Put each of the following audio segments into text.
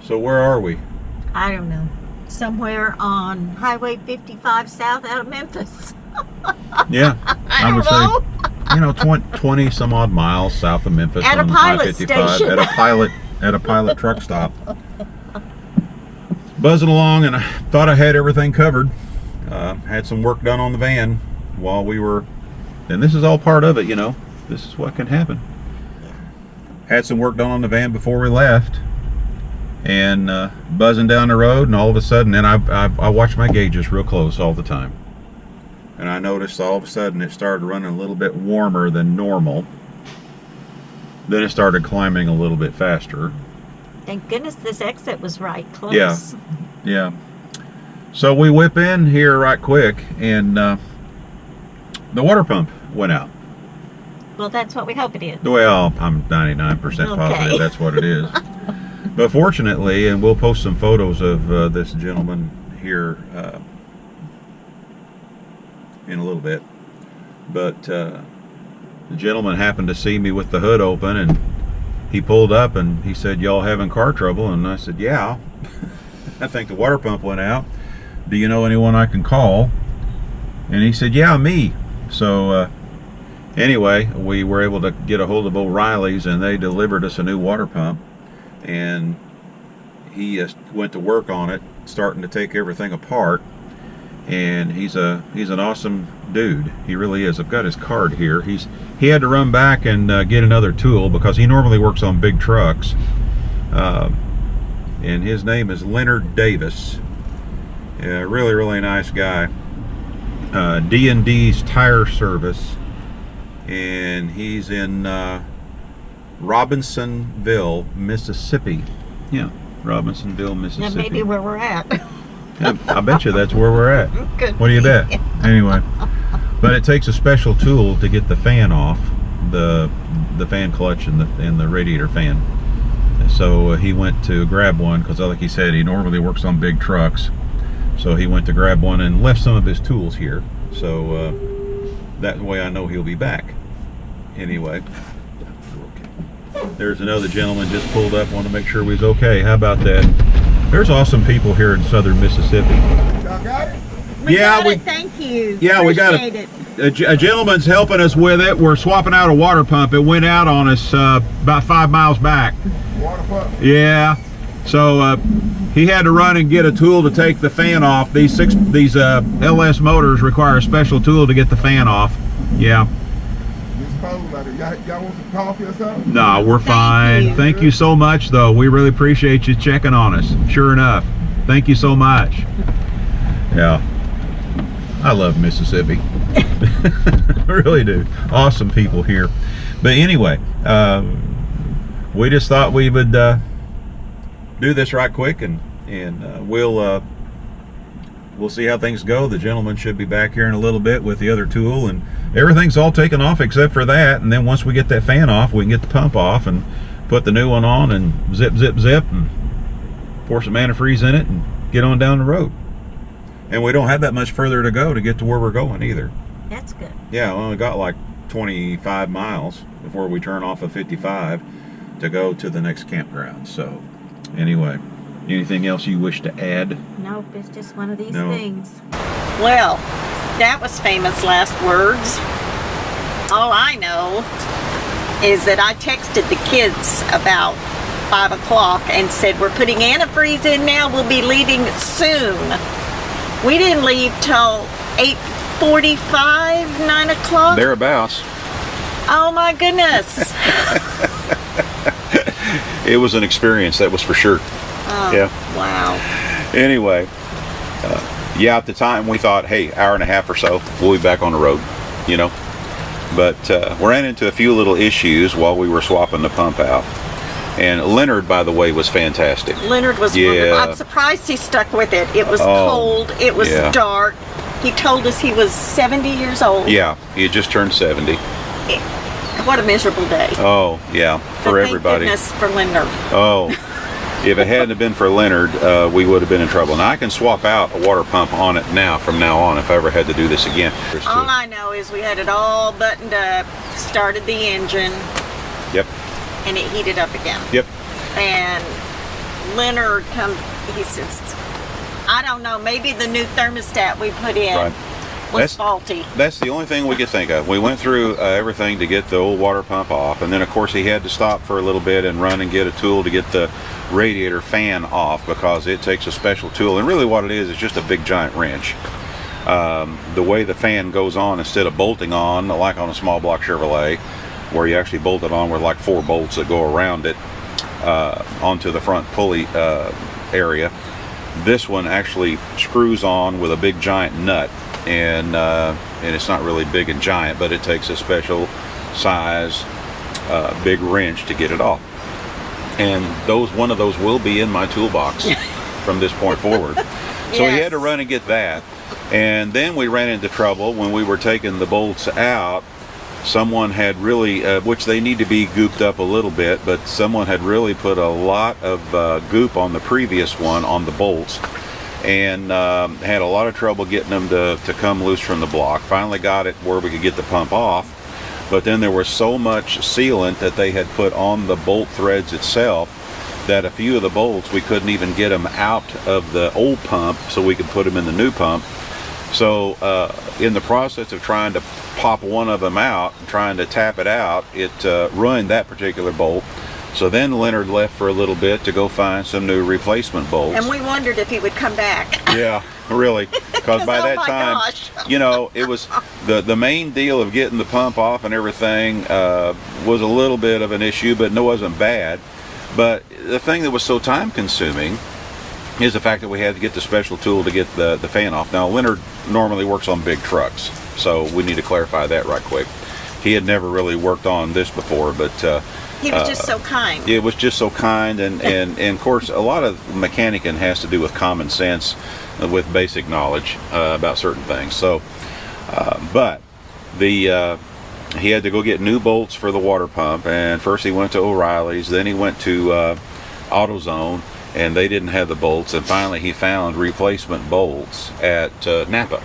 So where are we? I don't know. Somewhere on Highway 55 south out of Memphis. Yeah, I would don't say, you know, 20 some odd miles south of Memphis At a on pilot I-55 station. at a pilot truck stop. Buzzing along, and I thought I had everything covered. Had some work done on the van while we were, and this is all part of it, you know. This is what can happen. Had some work done on the van before we left, and buzzing down the road, and all of a sudden, and I watch my gauges real close all the time, and I noticed all of a sudden it started running a little bit warmer than normal. Then it started climbing a little bit faster. Thank goodness this exit was right close. Yeah. So we whip in here right quick, and the water pump went out. Well, that's what we hope it is. Well, I'm 99% positive that's what it is. But fortunately, and we'll post some photos of this gentleman here in a little bit, but the gentleman happened to see me with the hood open, and he pulled up and he said, "Y'all having car trouble?" And I said, "Yeah, I think the water pump went out. Do you know anyone I can call?" And he said, "Yeah, me." So anyway, we were able to get a hold of O'Reilly's, and they delivered us a new water pump, and he went to work on it, starting to take everything apart. And he's an awesome dude. He really is. I've got his card here. He had to run back and get another tool because he normally works on big trucks. And his name is Leonard Davis. Yeah, really nice guy. D&D's Tire Service, and he's in Robinsonville, Mississippi. Yeah, Robinsonville, Mississippi. That may be where we're at. Yeah, I bet you that's where we're at. Could What do you be. bet? Anyway, but it takes a special tool to get the fan off, the fan clutch and the radiator fan. So he went to grab one because, like he said, he normally works on big trucks. So he went to grab one and left some of his tools here. So that way I know he'll be back. Anyway, there's another gentleman just pulled up. Want to make sure he's okay. How about that? There's awesome people here in southern Mississippi. Y'all got it? We got it. Thank you. Yeah, we got Appreciate it. A gentleman's helping us with it. We're swapping out a water pump. It went out on us about 5 miles back. Water pump? Yeah. So he had to run and get a tool to take the fan off. These LS motors require a special tool to get the fan off. Yeah. Y'all want some coffee or something? No, we're fine. Thank you so much, though. We really appreciate you checking on us. Sure enough. Thank you so much. Yeah. I love Mississippi. I really do. Awesome people here. But anyway, we just thought we would do this right quick, and we'll see how things go. The gentleman should be back here in a little bit with the other tool, and everything's all taken off except for that. And then once we get that fan off, we can get the pump off and put the new one on and zip and pour some antifreeze in it and get on down the road. And we don't have that much further to go to get to where we're going either. That's good. Yeah, we only got like 25 miles before we turn off of 55 to go to the next campground. So anyway, anything else you wish to add? Nope, it's just one of these No. things. Well, that was famous last words. All I know is that I texted the kids about 5 o'clock and said, we're putting antifreeze in now, we'll be leaving soon. We didn't leave till 8:45, 9 o'clock. Thereabouts. Oh my goodness. It was an experience, that was for sure. Oh, Yeah. wow. Anyway, yeah, at the time we thought, hey, hour and a half or so, we'll be back on the road, you know. But we ran into a few little issues while we were swapping the pump out. And Leonard, by the way, was fantastic. Leonard was wonderful. I'm surprised he stuck with it. It was cold. It was dark. He told us he was 70 years old. Yeah, he had just turned 70. What a miserable day. Oh, yeah, for everybody. Thank goodness for Leonard. Oh, if it hadn't have been for Leonard, we would have been in trouble. Now, I can swap out a water pump on it now, from now on, if I ever had to do this again. All I know is we had it all buttoned up, started the engine. Yep. And it heated up again. Yep. And Leonard come, he says, I don't know, maybe the new thermostat we put in Right. was faulty. That's the only thing we could think of. We went through everything to get the old water pump off, and then of course he had to stop for a little bit and run and get a tool to get the radiator fan off, because it takes a special tool, and really what it is just a big giant wrench. The way the fan goes on, instead of bolting on like on a small block Chevrolet, where you actually bolt it on with like 4 bolts that go around it onto the front pulley area, this one actually screws on with a big giant nut, and it's not really big and giant, but it takes a special size big wrench to get it off. And one of those will be in my toolbox from this point forward. So we had to run and get that. And then we ran into trouble when we were taking the bolts out. Someone had really, which they need to be gooped up a little bit, but someone had really put a lot of goop on the previous one on the bolts, and had a lot of trouble getting them to come loose from the block. Finally got it where we could get the pump off, but then there was so much sealant that they had put on the bolt threads itself that a few of the bolts we couldn't even get them out of the old pump so we could put them in the new pump. So in the process of trying to pop one of them out, trying to tap it out, it ruined that particular bolt. So then Leonard left for a little bit to go find some new replacement bolts. And we wondered if he would come back. Yeah, really, because by that time, gosh. you know, it was the main deal of getting the pump off and everything was a little bit of an issue, but it wasn't bad. But the thing that was so time consuming is the fact that we had to get the special tool to get the fan off. Now, Leonard normally works on big trucks, so we need to clarify that right quick. He had never really worked on this before, but he was just so kind. it was just so kind, and of course a lot of mechanicking has to do with common sense, with basic knowledge about certain things. So but he had to go get new bolts for the water pump, and first he went to O'Reilly's, then he went to AutoZone, and they didn't have the bolts, and finally he found replacement bolts at Napa.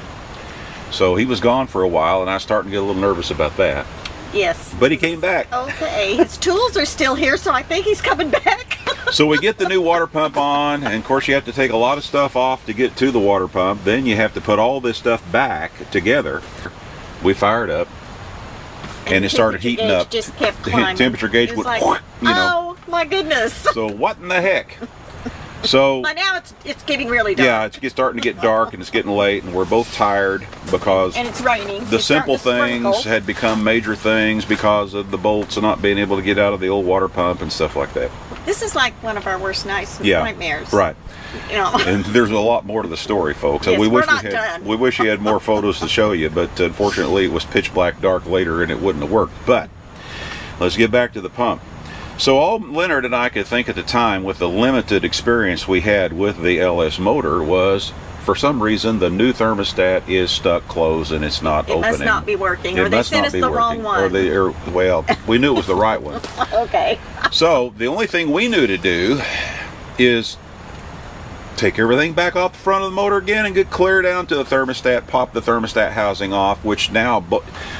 So he was gone for a while, and I was starting to get a little nervous about that. Yes. But he came back. Okay, his tools are still here, so I think he's coming back. So we get the new water pump on, and of course you have to take a lot of stuff off to get to the water pump. Then you have to put all this stuff back together. We fired up, and it started heating up. Just kept The climbing. temperature gauge It was went, like, you know. oh my goodness. So what in the heck? So By now it's getting really dark. yeah, it's starting to get dark, and it's getting late, and we're both tired because And it's raining. the It's starting simple to sprinkle. things had become major things because of the bolts and not being able to get out of the old water pump and stuff like that. This is like one of our worst nights Yeah, nightmares. right. You know. And there's a lot more to the story, folks. Yes, we we're wish not we had done. we wish we had more photos to show you, but unfortunately it was pitch black dark later and it wouldn't have worked. But let's get back to the pump. So all Leonard and I could think at the time, with the limited experience we had with the LS motor, was for some reason the new thermostat is stuck closed and it's not It opening. must not be working, It or they must sent not us be the working. wrong one. Well, we knew it was the right one. Okay. So the only thing we knew to do is take everything back off the front of the motor again and get clear down to the thermostat, pop the thermostat housing off, which now,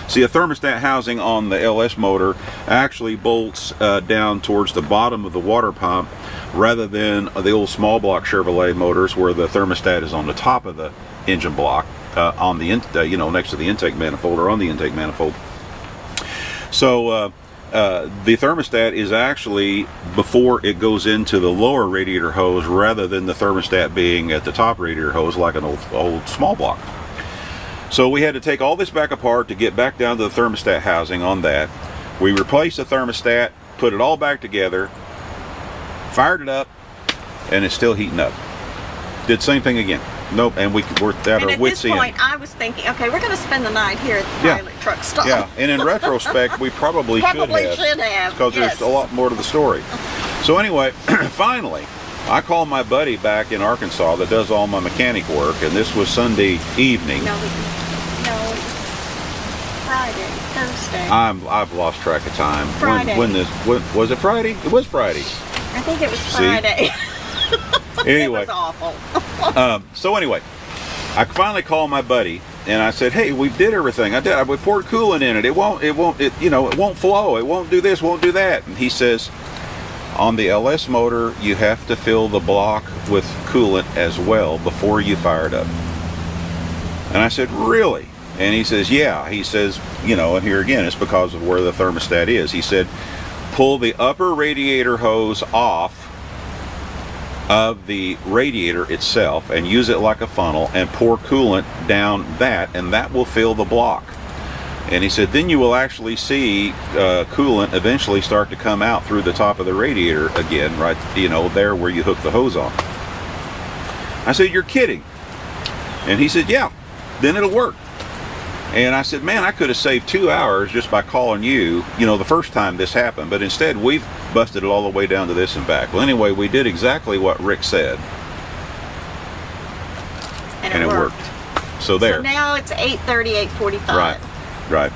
see, a thermostat housing on the LS motor actually bolts down towards the bottom of the water pump, rather than the old small block Chevrolet motors where the thermostat is on the top of the engine block, on the next to the intake manifold, or on the intake manifold. So the thermostat is actually before it goes into the lower radiator hose, rather than the thermostat being at the top radiator hose like an old small block. So we had to take all this back apart to get back down to the thermostat housing on that. We replaced the thermostat, put it all back together, fired it up, and it's still heating up. Did the same thing again. Nope, and we're at our wits' end. At this point, I was thinking, okay, we're going to spend the night here at the pilot truck stop. Yeah, and in retrospect, we probably should have. Because yes. there's a lot more to the story. So anyway, finally, I called my buddy back in Arkansas that does all my mechanic work, and this was Sunday evening. No, it's Friday, Thursday. I've lost track of time. Friday. When was it Friday? It was Friday. I think it was Friday. Anyway. It was awful. So anyway, I finally called my buddy and I said, "Hey, we did everything. We poured coolant in it. It won't flow. It won't do this, won't do that." And he says, On the LS motor, you have to fill the block with coolant as well before you fire it up. And I said, really? And he says, yeah. He says, you know, and here again, it's because of where the thermostat is. He said, pull the upper radiator hose off of the radiator itself and use it like a funnel and pour coolant down that, and that will fill the block. And he said, then you will actually see coolant eventually start to come out through the top of the radiator again, right, you know, there where you hook the hose on. I said, you're kidding. And he said, yeah, then it'll work. And I said, man, I could have saved 2 hours just by calling you, you know, the first time this happened. But instead, we've busted it all the way down to this and back. Well, anyway, we did exactly what Rick said. And it worked. So there. So now it's 8:30, 8:45. Right, right.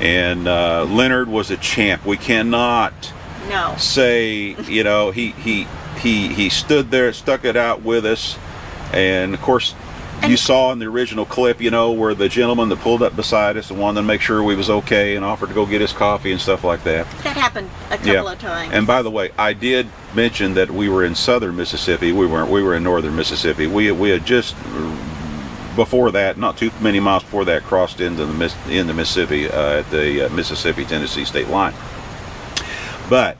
And Leonard was a champ. We cannot say, you know, he stood there, stuck it out with us. And of course, you saw in the original clip, you know, where the gentleman that pulled up beside us and wanted to make sure we was okay and offered to go get his coffee and stuff like that. That happened a couple of times. And by the way, I did mention that we were in southern Mississippi. We weren't. We were in northern Mississippi. We had just before that, not too many miles before that, crossed into the Mississippi at the Mississippi-Tennessee state line. But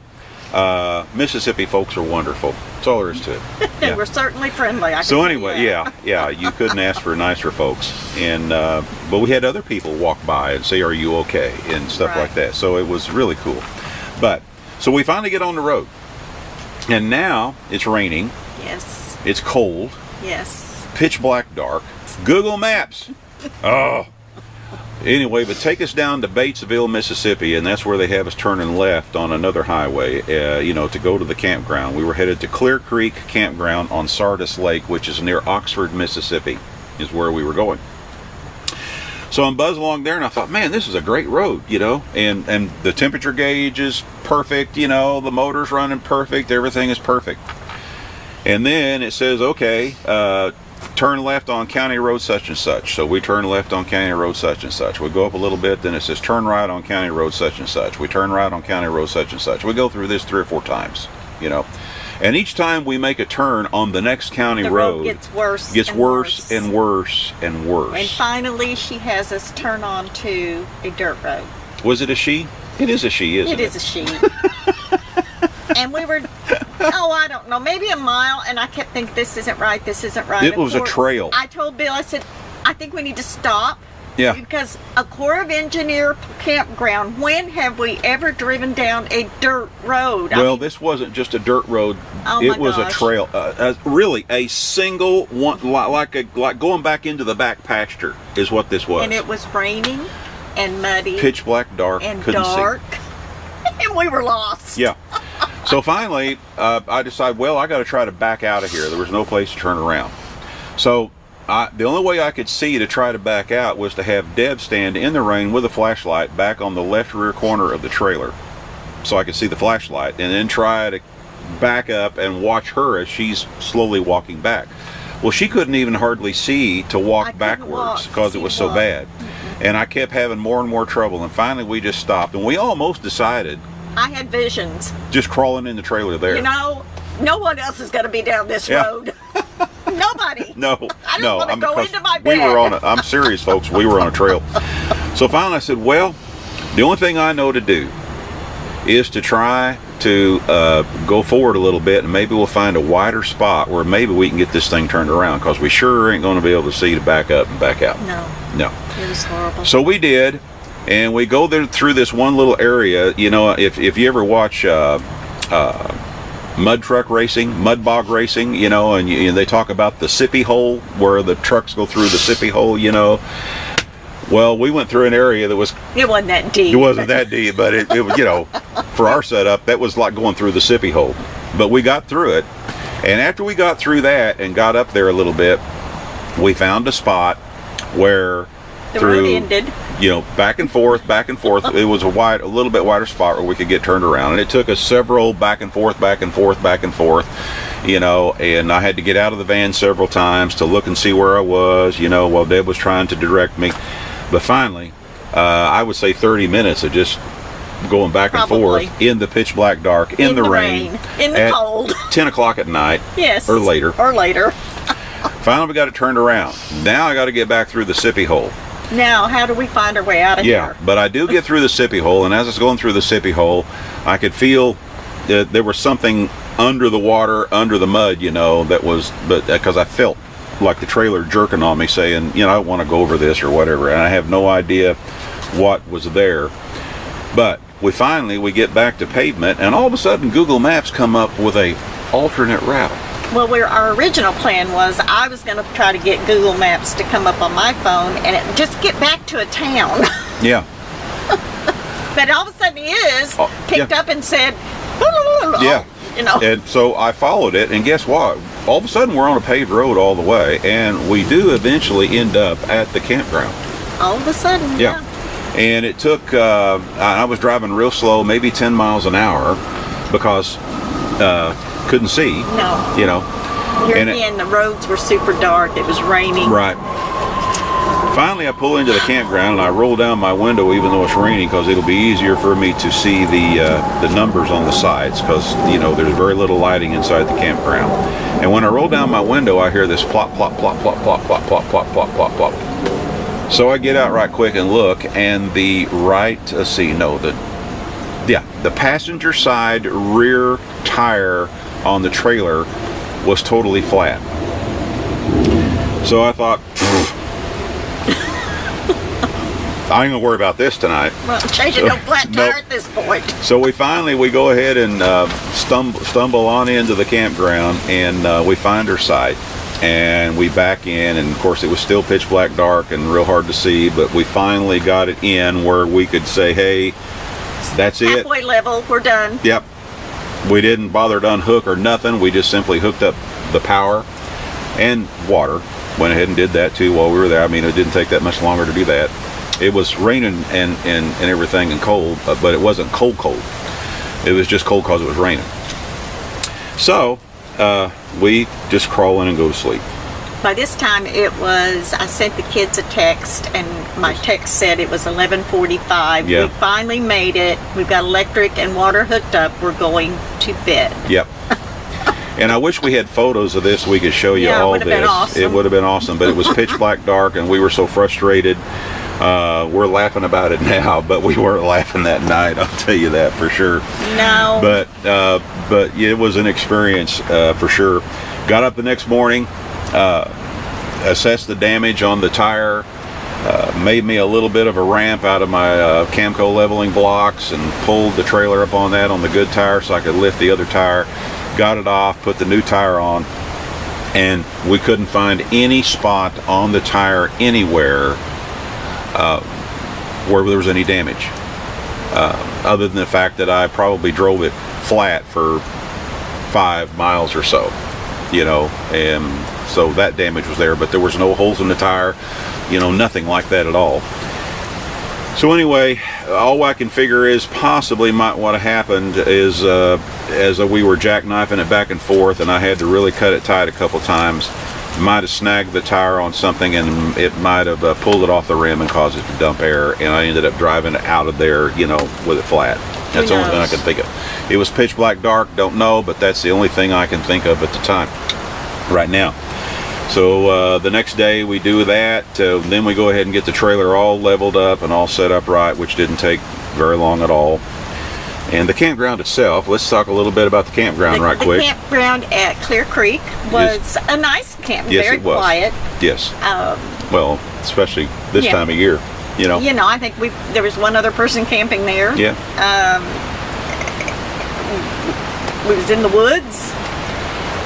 Mississippi folks are wonderful. That's all there is to it. They were certainly friendly. So anyway, yeah, you couldn't ask for nicer folks. And but we had other people walk by and say, "Are you okay?" and stuff like that. So it was really cool. But so we finally get on the road, and now it's raining. Yes. It's cold. Yes. Pitch black dark. Google Maps. Oh. Anyway, but take us down to Batesville, Mississippi, and that's where they have us turning left on another highway, you know, to go to the campground. We were headed to Clear Creek Campground on Sardis Lake, which is near Oxford, Mississippi, is where we were going. So I'm buzzing along there, and I thought, man, this is a great road, you know, and the temperature gauge is perfect, you know, the motor's running perfect, everything is perfect. And then it says, okay, turn left on County Road such and such. So we turn left on County Road such and such. We go up a little bit, then it says turn right on County Road such and such. We turn right on County Road such and such. We go through this 3 or 4 times, you know. And each time we make a turn on the next county road gets worse. Gets worse and worse and worse. And finally she has us turn on to a dirt road. Was it a she? It is a she, isn't it? It is a she. And we were, I don't know, maybe a mile, and I kept thinking, this isn't right, this isn't right. It was a trail. I told Bill, I said, I think we need to stop. Yeah. Because a Corps of Engineer campground, when have we ever driven down a dirt road? Well, I mean, this wasn't just a dirt road. It was a trail. Really, a single one, like going back into the back pasture is what this was. And it was raining and muddy. Pitch black dark. And couldn't dark. See. And we were lost. Yeah. So finally, I decided, well, I got to try to back out of here. There was no place to turn around. So the only way I could see to try to back out was to have Deb stand in the rain with a flashlight back on the left rear corner of the trailer, so I could see the flashlight, and then try to back up and watch her as she's slowly walking back. Well, she couldn't even hardly see to walk backwards because it was so bad. And I kept having more and more trouble, and finally we just stopped, and we almost decided. I had visions. Just crawling in the trailer there. You know, no one else is going to be down this road. Nobody. No. I just want to go into my bed. We were on I'm serious, folks. We were on a trail. So finally I said, well, the only thing I know to do is to try to go forward a little bit, and maybe we'll find a wider spot where maybe we can get this thing turned around, because we sure ain't going to be able to see to back up and back out. No. It was horrible. So we did, and we go there through this one little area. You know, if you ever watch mud truck racing, mud bog racing, you know, and they talk about the sippy hole where the trucks go through the sippy hole, you know. Well, we went through an area that was... It wasn't that deep. It wasn't that deep, but it was, you know, for our setup, that was like going through the sippy hole. But we got through it, and after we got through that and got up there a little bit, we found a spot where the road ended. You know, back and forth. It was a little bit wider spot where we could get turned around, and it took us several back and forth, you know, and I had to get out of the van several times to look and see where I was, you know, while Deb was trying to direct me. But finally, I would say 30 minutes of just going back and Probably. forth in the pitch black dark, in the rain, in the at cold. 10 o'clock at night. Yes. Or later. Or later. Finally, we got it turned around. Now I got to get back through the sippy hole. Now, how do we find our way out of Yeah, here? but I do get through the sippy hole, and as I was going through the sippy hole, I could feel that there was something under the water, under the mud, you know, that was, but because I felt like the trailer jerking on me, saying, you know, I don't want to go over this or whatever, and I have no idea what was there. But we get back to pavement, and all of a sudden Google Maps come up with a alternate route. Well, our original plan was I was going to try to get Google Maps to come up on my phone and just get back to a town. Yeah. But all of a sudden he picked up and said, Yeah. you know. And so I followed it, and guess what? All of a sudden we're on a paved road all the way, and we do eventually end up at the campground. All of a sudden, yeah. And it took, I was driving real slow, maybe 10 miles an hour, because couldn't see. No. You know. Here again, the roads were super dark. It was raining. Right. Finally, I pull into the campground and I roll down my window, even though it's raining, because it'll be easier for me to see the numbers on the sides, because you know there's very little lighting inside the campground. And when I roll down my window, I hear this plop, plop, plop, plop, plop, plop, plop, plop, plop, plop, plop. So I get out right quick and look, and the passenger side rear tire on the trailer was totally flat. So I thought, I ain't gonna worry about this tonight. Well, changing no flat tire at this point. So we go ahead and stumble on into the campground, and we find our site, and we back in, and of course it was still pitch black dark and real hard to see, but we finally got it in where we could say, hey, that's it. Halfway level, we're done. Yep. We didn't bother to unhook or nothing. We just simply hooked up the power and water. Went ahead and did that too while we were there. I mean, it didn't take that much longer to do that. It was raining and everything and cold, but it wasn't cold. It was just cold because it was raining. So we just crawl in and go to sleep. By this time I sent the kids a text, and my text said it was 11:45. Yeah. We finally made it. We've got electric and water hooked up. We're going to bed. Yep. And I wish we had photos of this. We could show you all this. Been awesome. It would have been awesome, but it was pitch black dark, and we were so frustrated. We're laughing about it now, but we weren't laughing that night. I'll tell you that for sure. No. But it was an experience for sure. Got up the next morning, assessed the damage on the tire, made me a little bit of a ramp out of my Camco leveling blocks, and pulled the trailer up on that on the good tire so I could lift the other tire. Got it off, put the new tire on, and we couldn't find any spot on the tire anywhere where there was any damage, other than the fact that I probably drove it flat for 5 miles or so, you know, and so that damage was there, but there was no holes in the tire, you know, nothing like that at all. So anyway, all I can figure is possibly what happened is as we were jackknifing it back and forth, and I had to really cut it tight a couple times, might have snagged the tire on something, and it might have pulled it off the rim and caused it to dump air, and I ended up driving it out of there, you know, with it flat. That's the only thing I can think of. It was pitch black dark, don't know, but that's the only thing I can think of at the time, right now. So the next day we do that, then we go ahead and get the trailer all leveled up and all set up right, which didn't take very long at all. And the campground itself, let's talk a little bit about the campground right quick. The campground at Clear Creek was a nice camp, yes, very it was. Quiet. Yes. Well, especially this time of year, you know. You know, I think there was one other person camping there. Yeah. We was in the woods.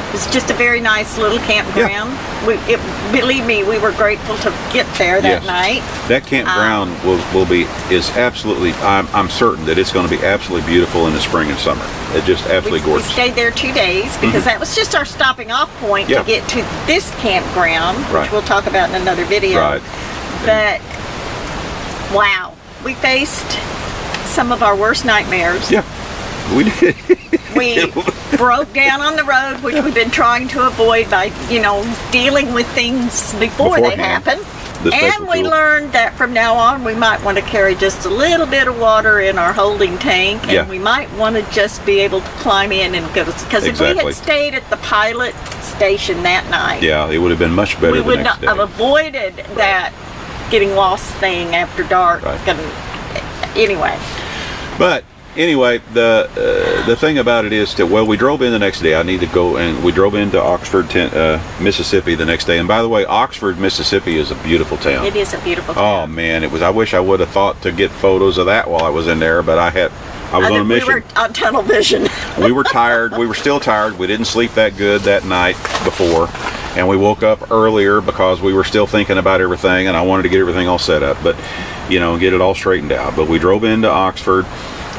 It was just a very nice little campground. Yeah. Believe me, we were grateful to get there that night. That campground is absolutely, I'm certain that it's going to be absolutely beautiful in the spring and summer. It's just absolutely gorgeous. We stayed there 2 days because that was just our stopping off point to get to this campground, which we'll talk about in another video. Right. But, wow, we faced some of our worst nightmares. Yeah, we did. We broke down on the road, which we've been trying to avoid by, you know, dealing with things before they happen. the special And we tool. learned that from now on we might want to carry just a little bit of water in our holding tank, and Yeah. we might want to just be able to climb in and go to, because if we Exactly. had stayed at the pilot station that night, Yeah, it would have been much better we the would next not day. have avoided that getting lost thing after dark. Right. And anyway, But anyway, the thing about it is that, well, we drove in the next day. I need to go, and we drove into Oxford, Mississippi the next day. And by the way, Oxford, Mississippi is a beautiful town. it is a beautiful Oh town. man, it was. I wish I would have thought to get photos of that while I was in there, but I was on a mission. We were on tunnel vision. We were tired. We were still tired. We didn't sleep that good that night before, and we woke up earlier because we were still thinking about everything, and I wanted to get everything all set up, but get it all straightened out. But we drove into Oxford,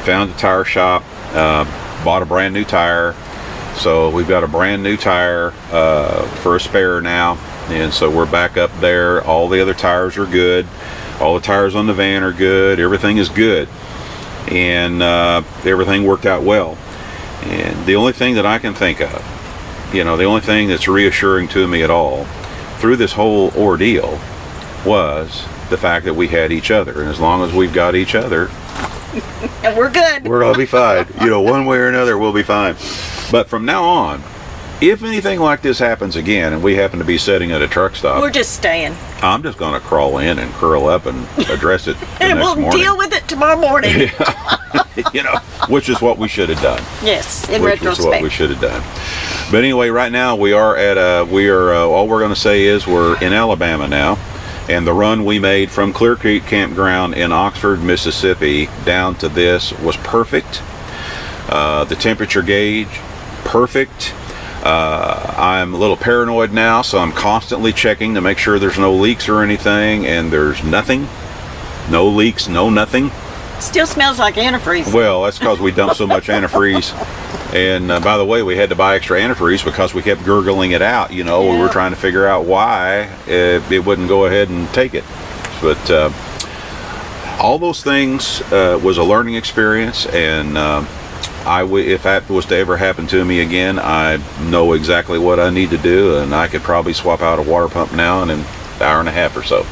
found a tire shop, bought a brand new tire. So we've got a brand new tire for a spare now, and so we're back up there. All the other tires are good. All the tires on the van are good. Everything is good, and everything worked out well. And the only thing that I can think of, the only thing that's reassuring to me at all through this whole ordeal was the fact that we had each other, and as long as we've got each other, And we're good. we're gonna be fine. One way or another, we'll be fine. But from now on, if anything like this happens again, and we happen to be sitting at a truck stop, We're just staying. I'm just gonna crawl in and curl up and address it the And next we'll morning. deal with it tomorrow morning. Which is what we should have done. Yes, in Which was what we retrospect. should have done. But anyway, right now we are at all we're going to say is we're in Alabama now, and the run we made from Clear Creek Campground in Oxford, Mississippi down to this was perfect. The temperature gauge, perfect. I'm a little paranoid now, so I'm constantly checking to make sure there's no leaks or anything, and there's nothing. No leaks, no nothing. Still smells like antifreeze. Well, that's because we dumped so much antifreeze. And by the way, we had to buy extra antifreeze because we kept gurgling it out. We were trying to figure out why it wouldn't go ahead and take it. But all those things was a learning experience, and if that was to ever happen to me again, I know exactly what I need to do, and I could probably swap out a water pump now in an hour and a half or so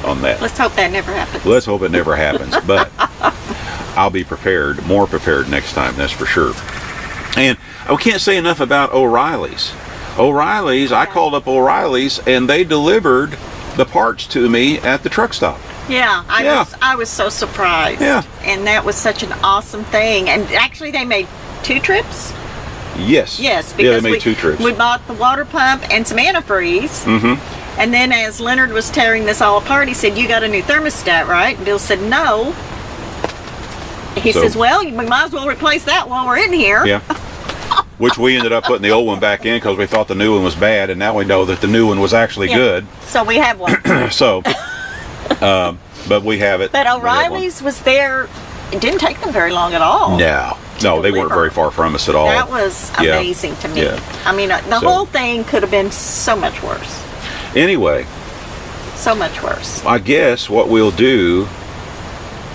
on that. Let's hope that never happens. Let's hope it never happens, but I'll be prepared, more prepared next time, that's for sure. And I can't say enough about O'Reilly's. I called up O'Reilly's, and they delivered the parts to me at the truck stop. Yeah, I was so surprised. Yeah. And that was such an awesome thing. And actually they made 2 trips. Yes. Yes, Yeah, because they made 2 trips. we bought the water pump and some antifreeze. Mm-hmm. And then as Leonard was tearing this all apart, he said, "You got a new thermostat, right?" And Bill said, "No." He So- says, "Well, we might as well replace that while we're in here." Yeah. Which we ended up putting the old one back in because we thought the new one was bad, and now we know that the new one was actually Yeah. good. So we have one. So, but we have it. But We have one. O'Reilly's was there. It didn't take them very long at all. No, they weren't deliver. very far from us at all. That was Yeah. amazing to me. Yeah. I mean, the So- whole thing could have been so much worse. Anyway, So much worse. I guess what we'll do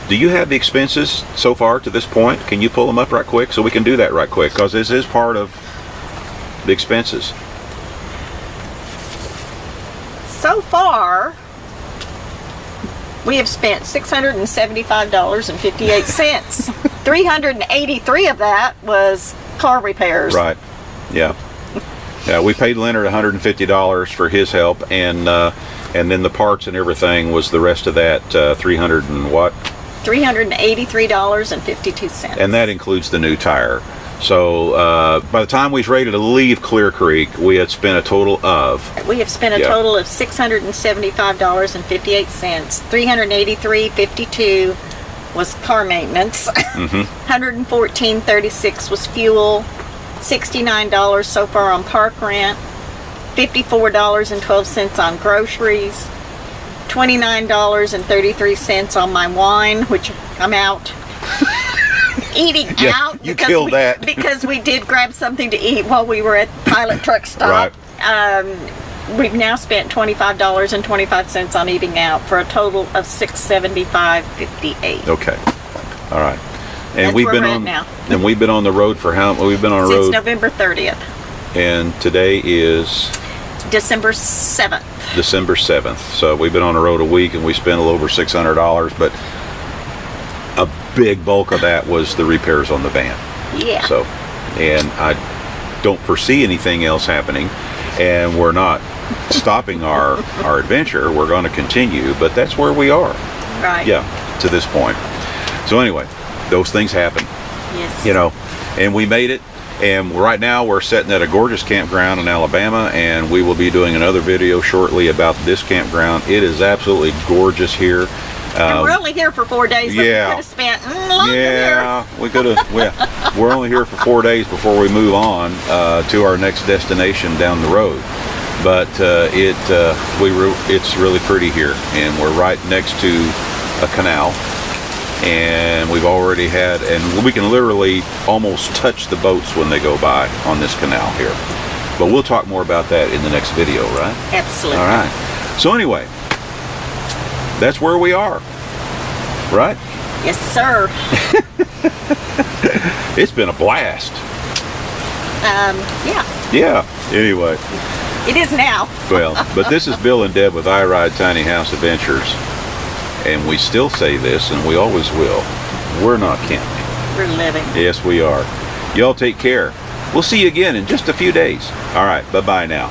you have the expenses so far to this point? Can you pull them up right quick so we can do that right quick? Because this is part of the expenses. So far, we have spent $675.58. 383 of that was car repairs. Right. Yeah. Yeah, we paid Leonard $150 for his help, and then the parts and everything was the rest of that, 300 and what? $383.52. And that includes the new tire. So by the time we was ready to leave Clear Creek, we had spent a total of We have spent a Yeah. total of $675.58. $383.52 was car maintenance. Mm-hmm. $114.36 was fuel. $69 so far on park rent. $54.12 on groceries. $29.33 on my wine, which I'm out. Eating Yeah, out. you because killed that. Because we did grab something to eat while we were at the pilot truck stop. We've now spent $25.25 on eating out for a total of $675.58. okay. All right. And That's we've where been we're at on now. and we've been on the road for how? We've been on a Since road, November 30th. and today is December 7th. December 7th. So we've been on the road a week and we spent a little over $600, but a big bulk of that was the repairs on the van. Yeah. So, and I don't foresee anything else happening, and we're not stopping our adventure. We're going to continue, but that's where we are. Right. Yeah, to this point. So anyway, those things happen. Yes. You know, and we made it. And right now we're sitting at a gorgeous campground in Alabama, and we will be doing another video shortly about this campground. It is absolutely gorgeous here. And we're only here for 4 days, but yeah. we could have spent longer Yeah, we could have. We're only here for 4 days before we move on to our next destination down the road. But it's really pretty here, and we're right next to a canal. And we've already had, and we can literally almost touch the boats when they go by on this canal here. But we'll talk more about that in the next video, right? Absolutely. All right. So anyway, that's where we are, right? Yes, sir. It's been a blast. Yeah. Yeah. Anyway. It is now. Well, but this is Bill and Deb with I Ride Tiny House Adventures. And we still say this, and we always will. We're not camping. We're living. Yes, we are. Y'all take care. We'll see you again in just a few days. All right, bye-bye now.